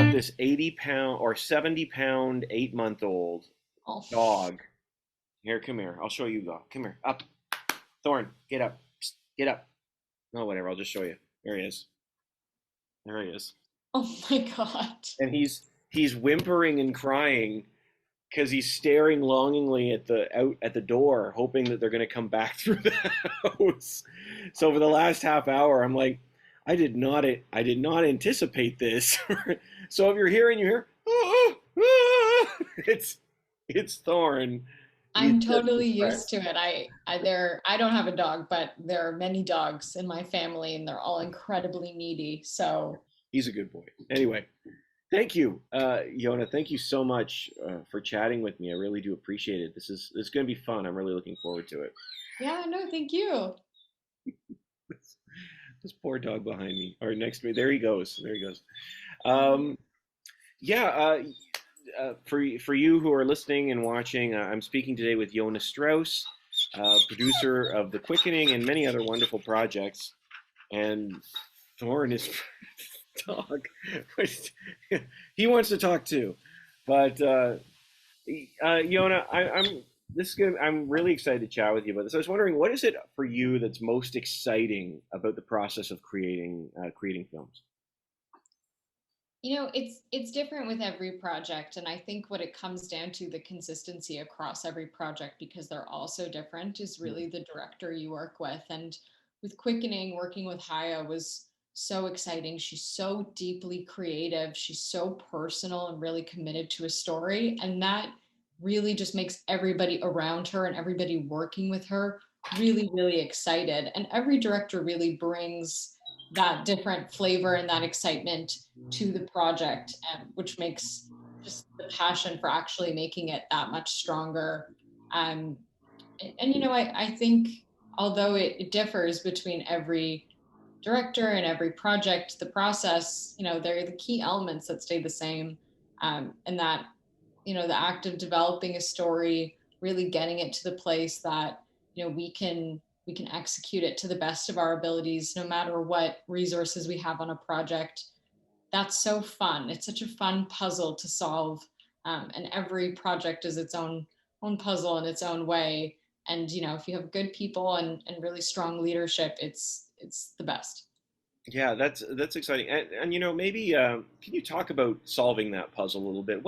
got this 80-pound or 70-pound, 8-month-old Oh, dog. Here, come here. I'll show you. Go. Come here. Up. Thorn, get up. Psst, get up. No, whatever. I'll just show you. There he is. There he is. oh my God. And he's whimpering and crying because he's staring longingly at the out at the door, hoping that they're going to come back through the house. So for the last half hour, I'm like, I did not anticipate this. So if you're here and you hear, "Ah, ah," it's Thorn. He's I'm just totally depressed. used to it. I don't have a dog, but there are many dogs in my family and they're all incredibly needy. So He's a good boy. Anyway, thank you, Yona. Thank you so much for chatting with me. I really do appreciate it. This is going to be fun. I'm really looking forward to it. yeah, no, thank you. This poor dog behind me or next to me. There he goes. There he goes. Um, yeah. For you who are listening and watching, I'm speaking today with Yona Strauss, producer of The Quickening and many other wonderful projects. And Thorn is dog. He wants to talk too, but Yona, I'm this is gonna, I'm really excited to chat with you about this. I was wondering, what is it for you that's most exciting about the process of creating films? It's different with every project, and I think what it comes down to, the consistency across every project, because they're all so different, is really the director you work with. And with Quickening, working with Haya was so exciting. She's so deeply creative. She's so personal and really committed to a story. And that really just makes everybody around her and everybody working with her really, really excited. And every director really brings that different flavor and that excitement to the project, which makes just the passion for actually making it that much stronger. Um, I think although it differs between every director and every project, the process, they're the key elements that stay the same. And that, the act of developing a story, really getting it to the place that, we can execute it to the best of our abilities, no matter what resources we have on a project. That's so fun. It's such a fun puzzle to solve. And every project is its own puzzle in its own way. And if you have good people and really strong leadership, it's the best. Yeah, that's exciting. And maybe can you talk about solving that puzzle a little bit?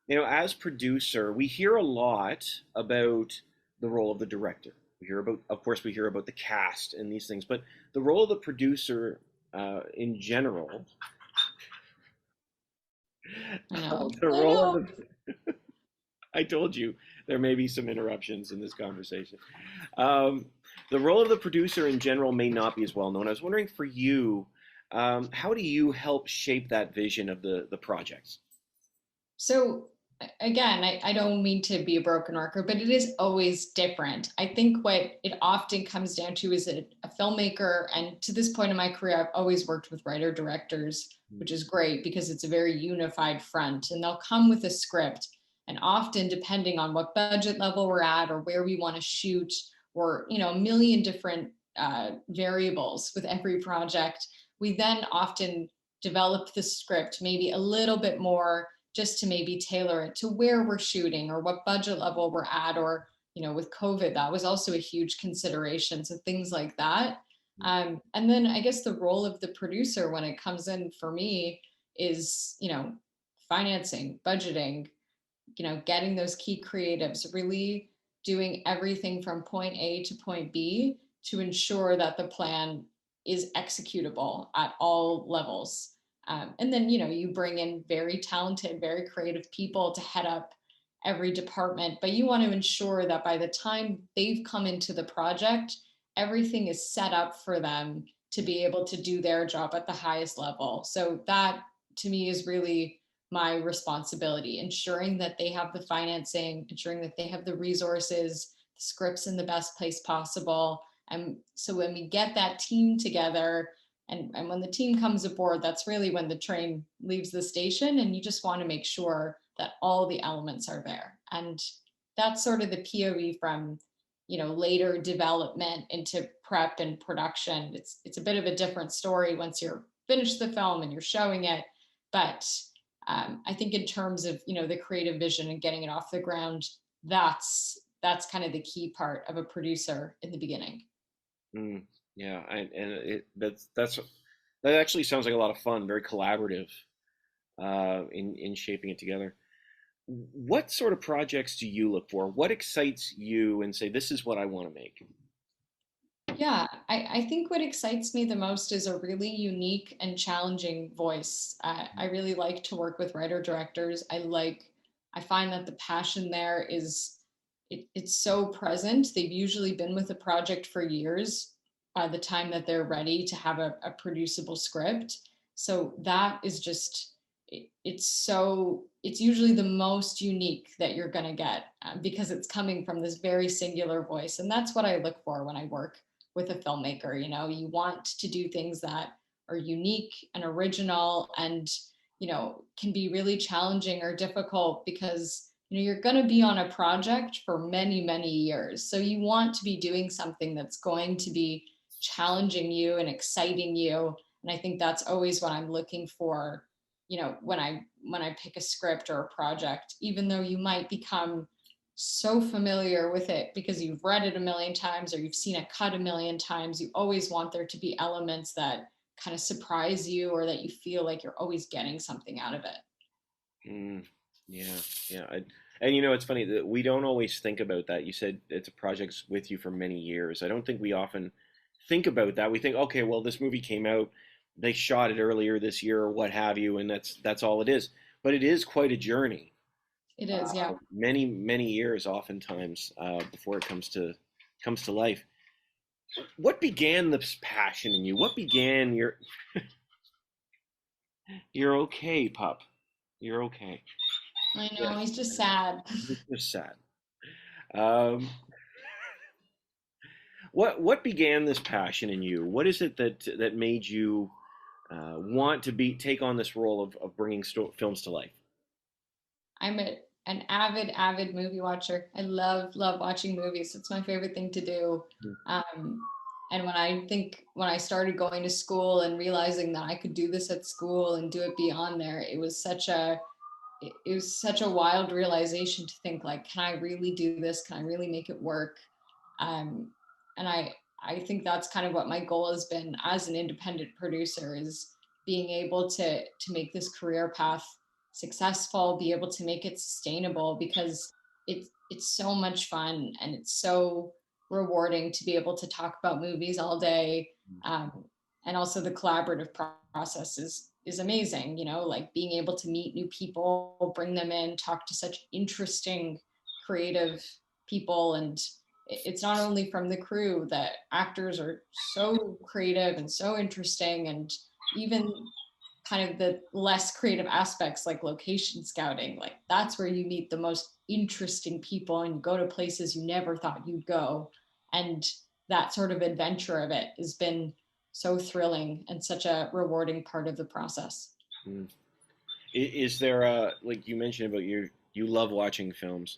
As producer, we hear a lot about the role of the director. We hear about, of course, we hear about the cast and these things, but the role of the producer in general, I know. the I role of know. the, I told you there may be some interruptions in this conversation. Um, the role of the producer in general may not be as well known. I was wondering for you, how do you help shape that vision of the projects? So again, I don't mean to be a broken record, but it is always different. I think what it often comes down to is a filmmaker, and to this point in my career, I've always worked with writer directors, which is great because it's a very unified front, and they'll come with a script. And often, depending on what budget level we're at or where we want to shoot, or a million different variables with every project, we then often develop the script maybe a little bit more, just to maybe tailor it to where we're shooting or what budget level we're at. Or with COVID, that was also a huge consideration, so things like that. And then I guess the role of the producer when it comes in for me is financing, budgeting, getting those key creatives, really doing everything from point A to point B to ensure that the plan is executable at all levels. And then, you bring in very talented, very creative people to head up every department, but you want to ensure that by the time they've come into the project, everything is set up for them to be able to do their job at the highest level. So that to me is really my responsibility, ensuring that they have the financing, ensuring that they have the resources, the scripts in the best place possible. And so when we get that team together, and when the team comes aboard, that's really when the train leaves the station, and you just want to make sure that all the elements are there. And that's sort of the POV from later development into prep and production. It's a bit of a different story once you're finished the film and you're showing it, but I think in terms of, the creative vision and getting it off the ground, that's kind of the key part of a producer in the beginning. Mm, yeah, that actually sounds like a lot of fun, very collaborative in shaping it together. What sort of projects do you look for? What excites you and say, this is what I want to make? Yeah, I think what excites me the most is a really unique and challenging voice. I really like to work with writer directors. I find that the passion there it's so present. They've usually been with a project for years by the time that they're ready to have a producible script. So that is just, it's usually the most unique that you're going to get, because it's coming from this very singular voice. And that's what I look for when I work with a filmmaker. You want to do things that are unique and original, and can be really challenging or difficult, because you're going to be on a project for many, many years. So you want to be doing something that's going to be challenging you and exciting you. And I think that's always what I'm looking for, when I pick a script or a project. Even though you might become so familiar with it because you've read it a million times or you've seen it cut a million times, you always want there to be elements that kind of surprise you, or that you feel like you're always getting something out of it. Mm, yeah, yeah. And it's funny that we don't always think about that. You said it's a project with you for many years. I don't think we often think about that. We think, okay, well, this movie came out, they shot it earlier this year or what have you, and that's all it is. But it is quite a journey. It is, yeah. Many, many years, oftentimes, before it comes to life. What began this passion in you? What began your? You're okay, pup. You're okay. I Yeah, know, he's just sad. it's just sad. Um, what began this passion in you? What is it that made you want to take on this role of bringing films to life? I'm an avid movie watcher. I love watching movies. It's my favorite thing to do. Um, and when I started going to school and realizing that I could do this at school and do it beyond there, it was such a wild realization to think, like, can I really do this? Can I really make it work? Um, and I think that's kind of what my goal has been as an independent producer, is being able to make this career path successful, be able to make it sustainable, because it's so much fun and it's so rewarding to be able to talk about movies all day. um, and also the collaborative process is amazing, like being able to meet new people, bring them in, talk to such interesting creative people. And it's not only from the crew, that actors are so creative and so interesting, and even kind of the less creative aspects like location scouting, like that's where you meet the most interesting people and you go to places you never thought you'd go. And that sort of adventure of it has been so thrilling and such a rewarding part of the process. Mm. Is there a, like you mentioned about you love watching films?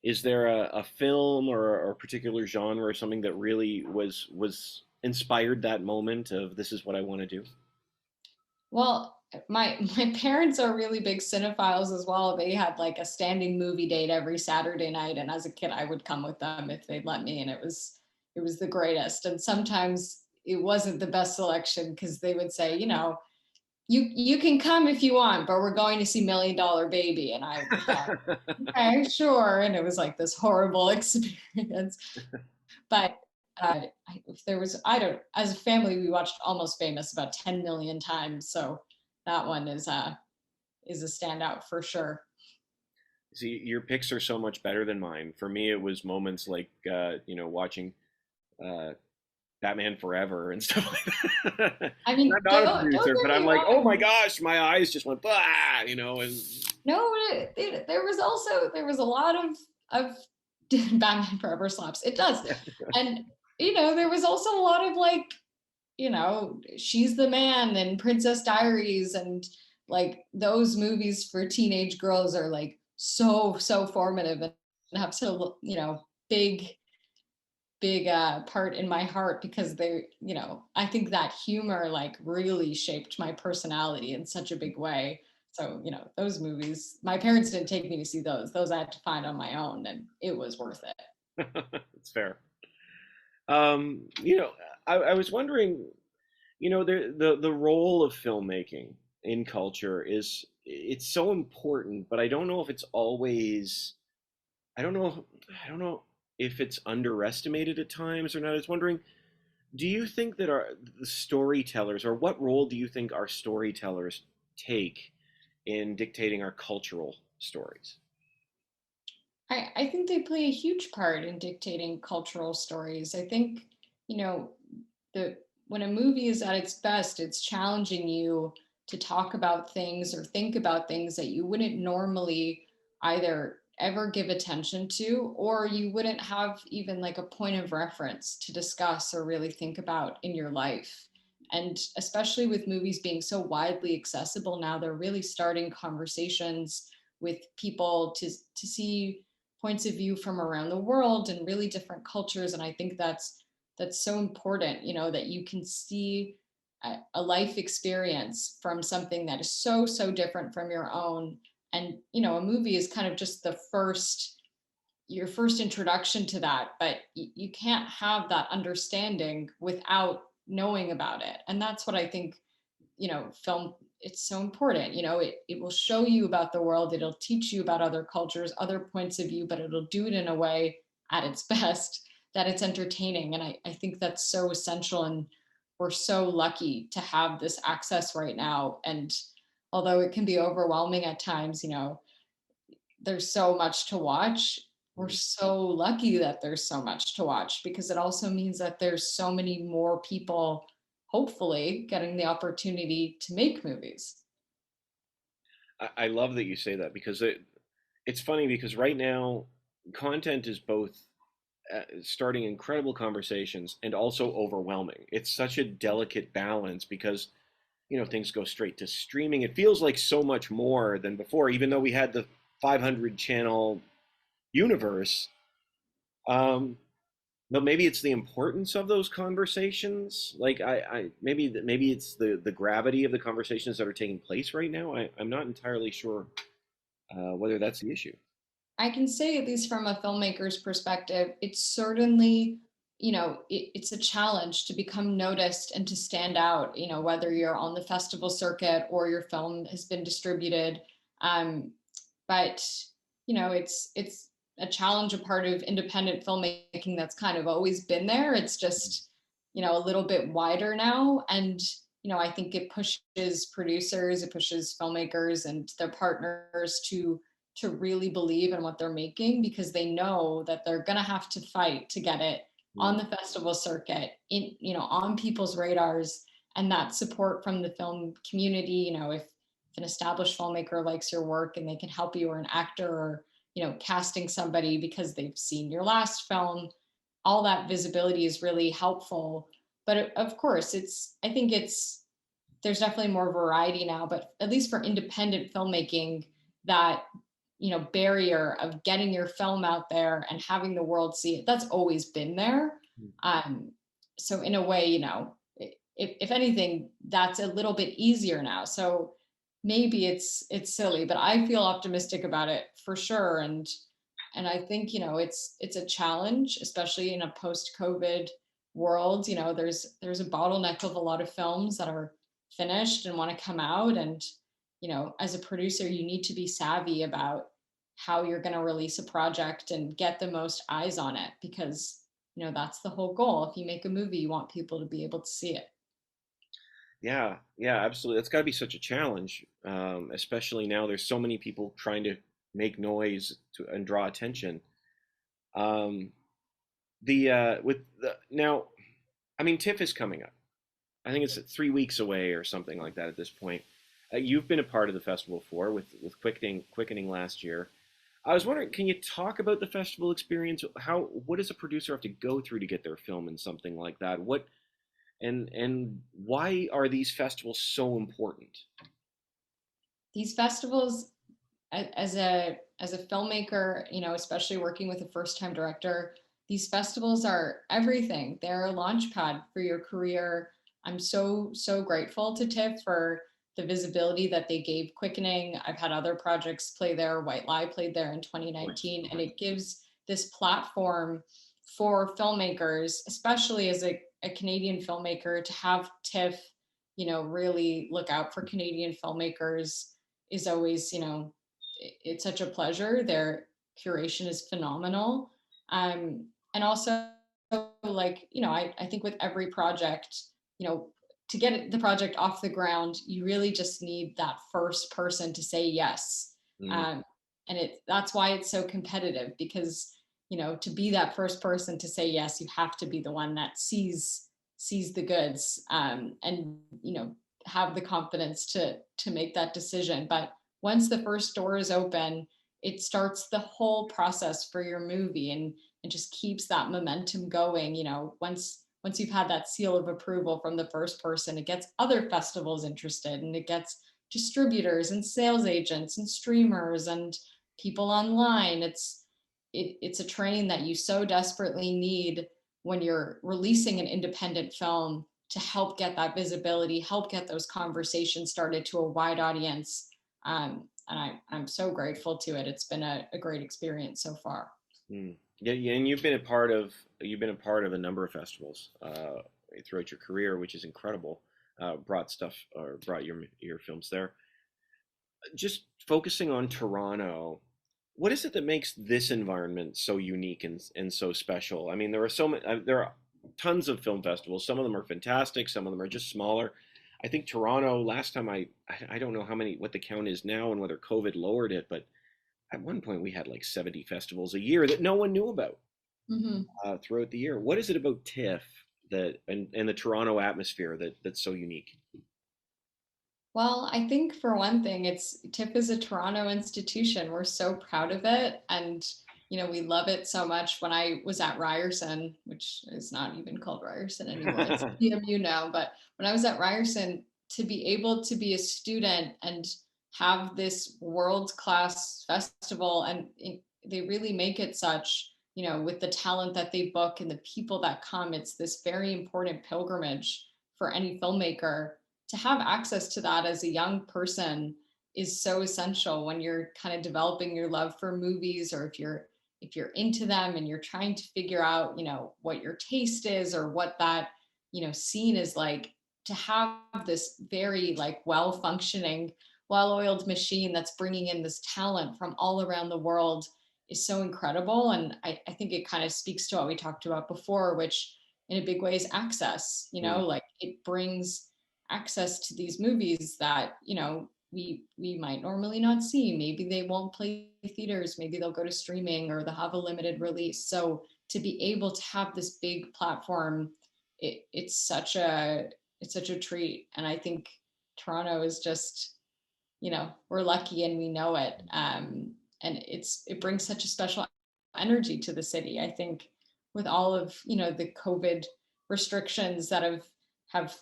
Is there a film or a particular genre or something that really was inspired that moment of this is what I want to do? Well, my parents are really big cinephiles as well. They had like a standing movie date every Saturday night, and as a kid, I would come with them if they'd let me, and it was the greatest. And sometimes it wasn't the best selection because they would say, you can come if you want, but we're going to see $1 Million Baby, and I thought, okay, sure. And it was like this horrible experience. But if there was, I don't, as a family, we watched Almost Famous about 10 million times. So that one is a standout for sure. See, your picks are so much better than mine. For me, it was moments like watching uh, Batman Forever and stuff like that. And I mean, I'm not a don't producer, but get I'm me like, oh my wrong. gosh, my eyes just went blah, and No, there was a lot of Batman Forever slaps. It does. And there was also a lot of, like, She's the Man and Princess Diaries, and like those movies for teenage girls are like so formative and have so big part in my heart, because I think that humor like really shaped my personality in such a big way. So, those movies, my parents didn't take me to see those. Those I had to find on my own, and it was worth it. It's fair. You know, I was wondering, the role of filmmaking in culture is it's so important, but I don't know if it's always I don't know I don't know if it's underestimated at times or not. I was wondering, do you think that the storytellers, or what role do you think our storytellers take in dictating our cultural stories? I think they play a huge part in dictating cultural stories. I think, you know, the when a movie is at its best, it's challenging you to talk about things or think about things that you wouldn't normally either ever give attention to, or you wouldn't have even like a point of reference to discuss or really think about in your life. And especially with movies being so widely accessible now, they're really starting conversations with people to see points of view from around the world and really different cultures. And I think that's so important, that you can see a life experience from something that is so different from your own. And a movie is kind of just your first introduction to that, but you can't have that understanding without knowing about it. And that's what I think, film, it's so important. It will show you about the world, it'll teach you about other cultures, other points of view, but it'll do it in a way at its best that it's entertaining. And I think that's so essential. And we're so lucky to have this access right now. And although it can be overwhelming at times, there's so much to watch. We're so lucky that there's so much to watch, because it also means that there's so many more people, hopefully, getting the opportunity to make movies. I love that you say that, because it's funny, because right now content is both starting incredible conversations and also overwhelming. It's such a delicate balance, because things go straight to streaming. It feels like so much more than before, even though we had the 500 channel universe. Um, but maybe it's the importance of those conversations. Like maybe it's the gravity of the conversations that are taking place right now. I'm not entirely sure whether that's the issue. I can say, at least from a filmmaker's perspective, it's certainly, it's a challenge to become noticed and to stand out, whether you're on the festival circuit or your film has been distributed. Um, but, it's a challenge, a part of independent filmmaking that's kind of always been there. It's just, a little bit wider now. And, I think it pushes producers, it pushes filmmakers and their partners to really believe in what they're making, because they know that they're going to have to fight to get it on Mm. the festival circuit, in on people's radars. And that support from the film community, if an established filmmaker likes your work and they can help you, or an actor, or casting somebody because they've seen your last film, all that visibility is really helpful. But of course, I think there's definitely more variety now, but at least for independent filmmaking, that barrier of getting your film out there and having the world see it, that's always been there. So in a way, if anything, that's a little bit easier now. So maybe it's silly, but I feel optimistic about it for sure. And I think, it's a challenge, especially in a post-COVID world. There's a bottleneck of a lot of films that are finished and want to come out. And as a producer, you need to be savvy about how you're going to release a project and get the most eyes on it, because that's the whole goal. If you make a movie, you want people to be able to see it. Yeah, yeah, absolutely. That's got to be such a challenge, especially now. There's so many people trying to make noise and draw attention. Um, the with the now, I mean, TIFF is coming up. I think it's 3 weeks away or something like that at this point. You've been a part of the festival before with Quickening last year. I was wondering, can you talk about the festival experience? What does a producer have to go through to get their film in something like that? And why are these festivals so important? These festivals, as a filmmaker, especially working with a first time director, these festivals are everything. They're a launch pad for your career. I'm so grateful to TIFF for the visibility that they gave Quickening. I've had other projects play there. White Lie played there in Of course. 2019, and it gives this platform for filmmakers, especially as a Canadian filmmaker, to have TIFF, really look out for Canadian filmmakers is always, it's such a pleasure. Their curation is phenomenal. And also, like, I think with every project, to get the project off the ground, you really just need that first person to say yes. Mm. Um, and that's why it's so competitive, because, to be that first person to say yes, you have to be the one that sees the goods, and, have the confidence to make that decision. But once the first door is open, it starts the whole process for your movie, and it just keeps that momentum going. Once you've had that seal of approval from the first person, it gets other festivals interested, and it gets distributors and sales agents and streamers and people online. It's a train that you so desperately need when you're releasing an independent film, to help get that visibility, help get those conversations started to a wide audience. And I'm so grateful to it. It's been a great experience so far. Mm. Yeah, yeah, and you've been a part of a number of festivals throughout your career, which is incredible. Brought your films there. Just focusing on Toronto, what is it that makes this environment so unique and so special? I mean, there are tons of film festivals. Some of them are fantastic. Some of them are just smaller. I think Toronto, last time I don't know what the count is now and whether COVID lowered it, but at one point we had like 70 festivals a year that no one knew about Mm-hmm. throughout the year. What is it about TIFF and the Toronto atmosphere that's so unique? Well, I think for one thing, TIFF is a Toronto institution. We're so proud of it. And, we love it so much. When I was at Ryerson, which is not even called Ryerson anymore, it's PMU now, but when I was at Ryerson, to be able to be a student and have this world-class festival, and they really make it such, with the talent that they book and the people that come, it's this very important pilgrimage for any filmmaker. To have access to that as a young person is so essential when you're kind of developing your love for movies, or if you're into them and you're trying to figure out, what your taste is, or what that, scene is like. To have this very, like, well functioning, well-oiled machine that's bringing in this talent from all around the world is so incredible. And I think it kind of speaks to what we talked about before, which in a big way is access. Mm. Like, it brings access to these movies that, we might normally not see. Maybe they won't play theaters, maybe they'll go to streaming, or they'll have a limited release. So to be able to have this big platform, it's such a treat. And I think Toronto is just, we're lucky and we know it. And it brings such a special energy to the city. I think with all of, the COVID restrictions that have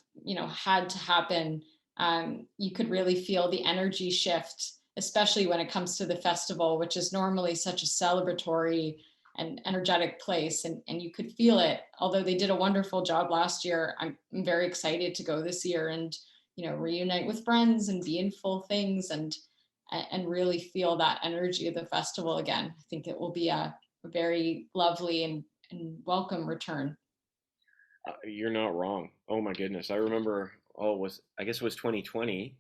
had to happen, you could really feel the energy shift, especially when it comes to the festival, which is normally such a celebratory and energetic place. And you could feel it. Although they did a wonderful job last year, I'm very excited to go this year and, reunite with friends and be in full things, and really feel that energy of the festival again. I think it will be a very lovely and welcome return. You're not wrong. Oh my goodness. I remember, I guess it was 2020,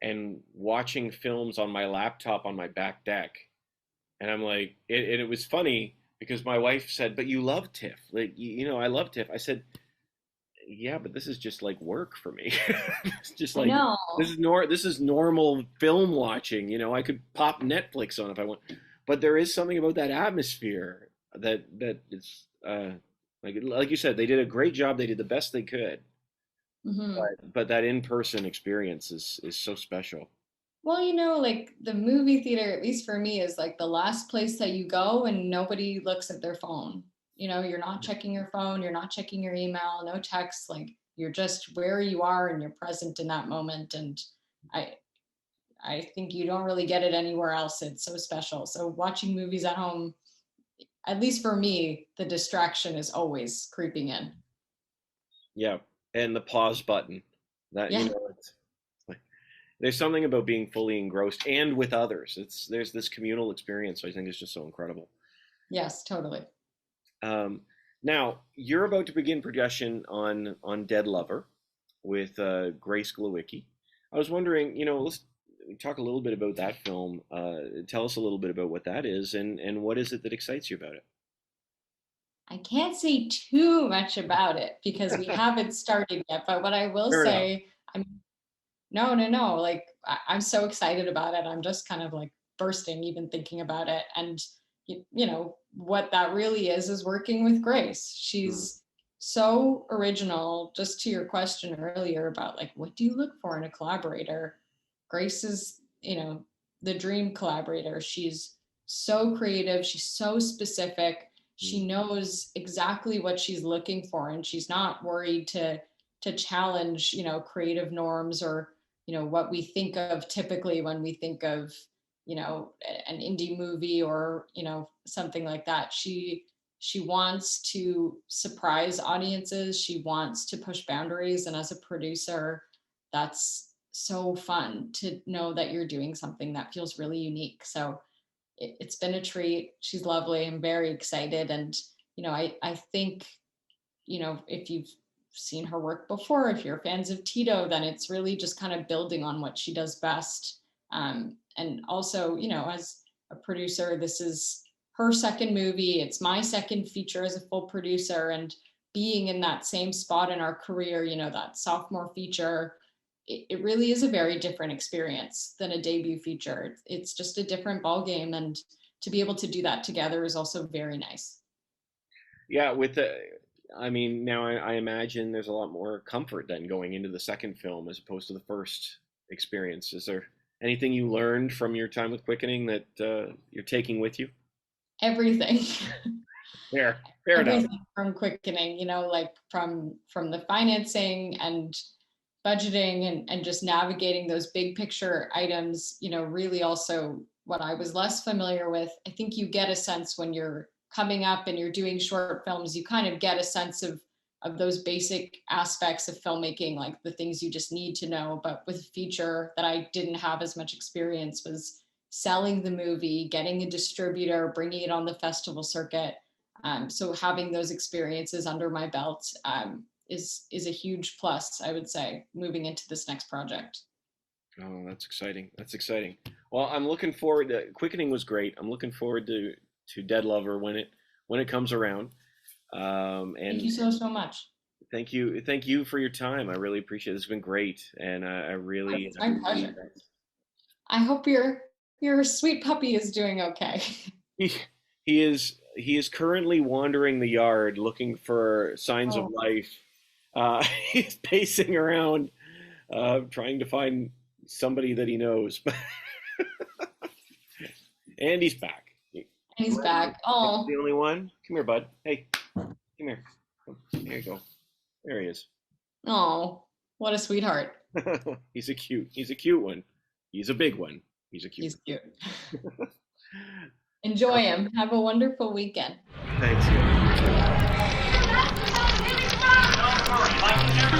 and watching films on my laptop on my back deck. And I'm like, and it was funny because my wife said, "But you love TIFF. Like, I love TIFF." I said, "Yeah, but this is just like work for me. It's just I like know. this is normal film watching. I could pop Netflix on if I want, but there is something about that atmosphere that is like you said, they did a great job. They did the best they could, Hmm. but that in person experience is so special." Well, like the movie theater, at least for me, is like the last place that you go and nobody looks at their phone. You're not checking your phone, you're not checking your email, no text. Like, you're just where you are and you're present in that moment. And I I think you don't really get it anywhere else. It's so special. So watching movies at home, at least for me, the distraction is always creeping in. Yeah, and the pause button. That Yeah. it's like there's something about being fully engrossed and with others. There's this communal experience. So I think it's just so incredible. Yes, totally. Um, Now you're about to begin production on Dead Lover with Grace Glowicki. I was wondering, let's talk a little bit about that film. Tell us a little bit about what that is, and what is it that excites you about it? I can't say too much about it because we haven't started yet, but what I will Fair enough. say, I mean, no, no, no, like I'm so excited about it. I'm just kind of like bursting even thinking about it. And what that really is working with Grace. Mm, She's so original. Just to your question earlier about like what do you look for in a collaborator? Grace is, the dream collaborator. She's so creative, she's so specific. mm, She knows exactly what she's looking for, and she's not worried to challenge, creative norms or, what we think of typically when we think of, an indie movie or, something like that. She wants to surprise audiences. She wants to push boundaries. And as a producer, that's so fun to know that you're doing something that feels really unique. So it's been a treat. She's lovely. I'm very excited. And, I think, if you've seen her work before, if you're fans of Tito, then it's really just kind of building on what she does best. And also, as a producer, this is her second movie. It's my second feature as a full producer. And being in that same spot in our career, that sophomore feature, it really is a very different experience than a debut feature. It's just a different ball game. And to be able to do that together is also very nice. yeah, I mean, now I imagine there's a lot more comfort then going into the second film as opposed to the first experience. Is there anything you learned from your time with Quickening that you're taking with you? Everything. Fair enough. Everything from quickening, like from the financing and budgeting and just navigating those big picture items, really also what I was less familiar with. I think you get a sense when you're coming up and you're doing short films, you kind of get a sense of those basic aspects of filmmaking, like the things you just need to know. But with feature that I didn't have as much experience was selling the movie, getting a distributor, bringing it on the festival circuit. So having those experiences under my belt is a huge plus, I would say, moving into this next project. Oh, that's exciting. That's exciting. Well, I'm looking forward to Quickening was great. I'm looking forward to Dead Lover when it comes around. Thank And you so, so much. thank you for your time. I really appreciate it. It's been great, and I really, It's my pleasure. I hope your sweet puppy is doing okay. he, he is currently wandering the yard looking for signs of Oh, life. He's pacing around, trying to find somebody that he knows. And he's back. he's back. The Oh, only one. Come here, bud. Hey, come here. There you go. There he is. oh, what a sweetheart. He's a cute one. He's a big one. He's a cute He's cute. one. Enjoy him. Have a wonderful weekend. Thanks. You. Don't worry, like you never